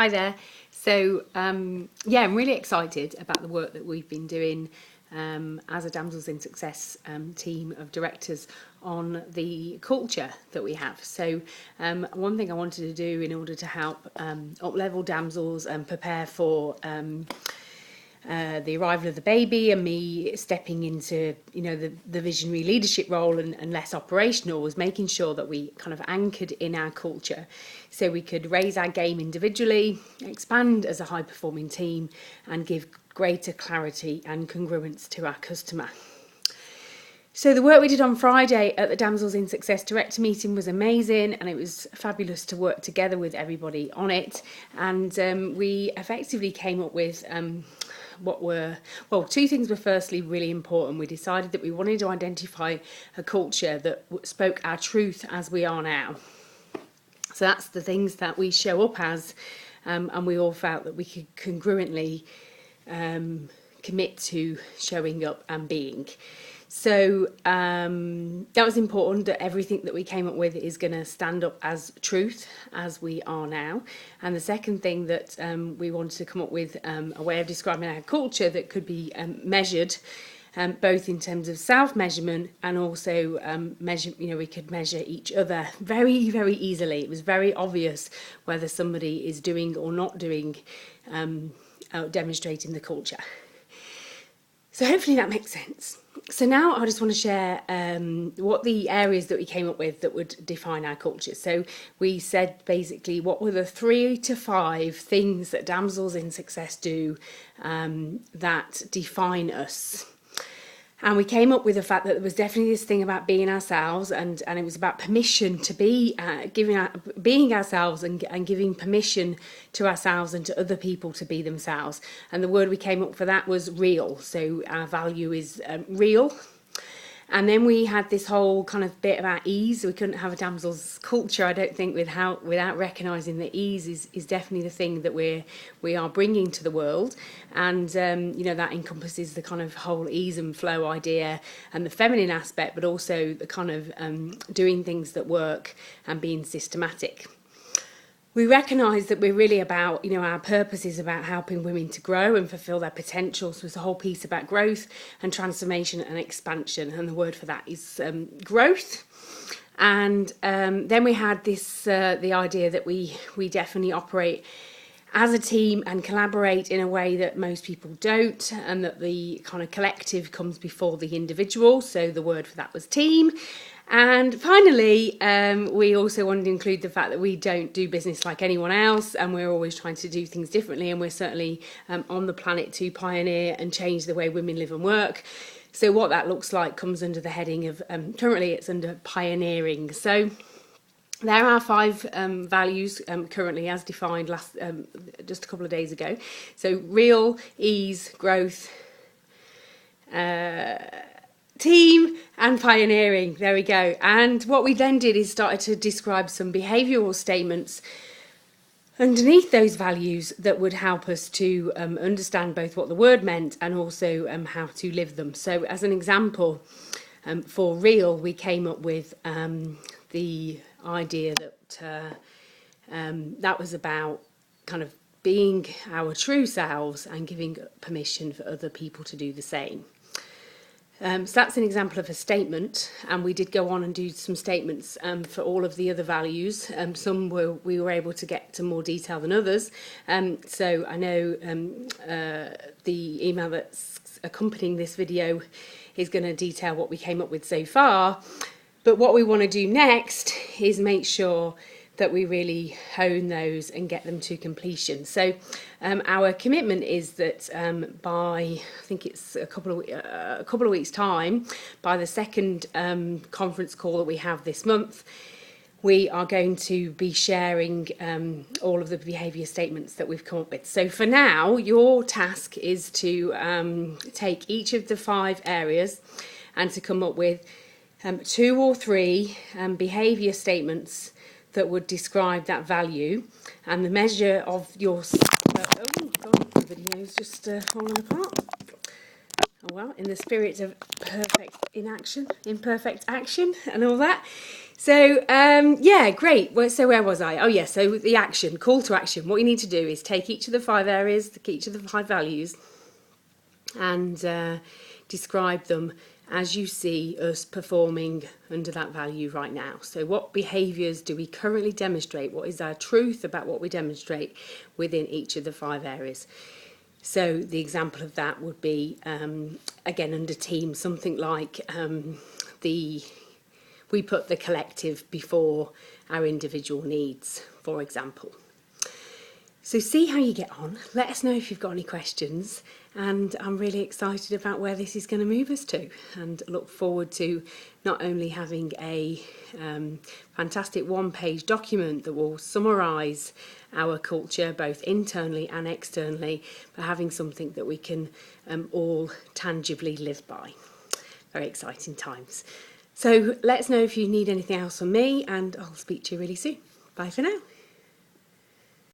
Hi there. So, yeah, I'm really excited about the work that we've been doing as a Damsels in Success team of directors on the culture that we have. So, one thing I wanted to do in order to help up-level damsels and prepare for the arrival of the baby and me stepping into the visionary leadership role and less operational was making sure that we kind of anchored in our culture so we could raise our game individually, expand as a high performing team and give greater clarity and congruence to our customer. So the work we did on Friday at the Damsels in Success Director meeting was amazing, and it was fabulous to work together with everybody on it. And we effectively came up with two things were firstly really important. We decided that we wanted to identify a culture that spoke our truth as we are now. So that's the things that we show up as, and we all felt that we could congruently commit to showing up and being. So that was important, that everything that we came up with is going to stand up as truth as we are now. And the second thing that we wanted to come up with a way of describing our culture that could be measured, both in terms of self-measurement and also we could measure each other very, very easily. It was very obvious whether somebody is doing or not doing, demonstrating the culture. So hopefully that makes sense. So now I just want to share what the areas that we came up with that would define our culture. So we said basically what were the 3 to 5 things that Damsels in Success do that define us. And we came up with the fact that there was definitely this thing about being ourselves, and it was about permission to be being ourselves and giving permission to ourselves and to other people to be themselves. And the word we came up for that was real. So our value is real. And then we had this whole kind of bit about ease. We couldn't have a damsels culture, I don't think, without recognising that ease is definitely the thing that we are bringing to the world. And, that encompasses the kind of whole ease and flow idea and the feminine aspect, but also the kind of doing things that work and being systematic. We recognise that we're really about, our purpose is about helping women to grow and fulfil their potential. So it's a whole piece about growth and transformation and expansion. And the word for that is growth. And then we had this, the idea that we definitely operate as a team and collaborate in a way that most people don't, and that the kind of collective comes before the individual. So the word for that was team. And finally, we also wanted to include the fact that we don't do business like anyone else, and we're always trying to do things differently, and we're certainly on the planet to pioneer and change the way women live and work. So what that looks like comes under the heading of, currently it's under pioneering. So there are 5 values currently as defined just a couple of days ago. So real, ease, growth, team and pioneering. There we go. And what we then did is started to describe some behavioural statements underneath those values that would help us to understand both what the word meant and also how to live them. So as an example, for real, we came up with the idea that that was about kind of being our true selves and giving permission for other people to do the same. So that's an example of a statement, and we did go on and do some statements for all of the other values. Some we were able to get to more detail than others. So I know the email that's accompanying this video is going to detail what we came up with so far. But what we want to do next is make sure that we really hone those and get them to completion. So our commitment is that by, I think it's a couple of weeks' time, by the second conference call that we have this month, we are going to be sharing all of the behaviour statements that we've come up with. So for now, your task is to take each of the 5 areas and to come up with 2 or 3 behaviour statements that would describe that value, and the measure of your... oh God, the video's just falling apart. Oh well, in the spirit of imperfect action and all that. So, yeah, great. So where was I? Oh, yeah, so the action, call to action. What you need to do is take each of the 5 areas, each of the 5 values, and describe them as you see us performing under that value right now. So what behaviours do we currently demonstrate? What is our truth about what we demonstrate within each of the 5 areas? So the example of that would be, again, under team, something like we put the collective before our individual needs, for example. So see how you get on. Let us know if you've got any questions. And I'm really excited about where this is going to move us to, and look forward to not only having a fantastic 1-page document that will summarise our culture both internally and externally, but having something that we can all tangibly live by. Very exciting times. So let us know if you need anything else from me, and I'll speak to you really soon. Bye for now.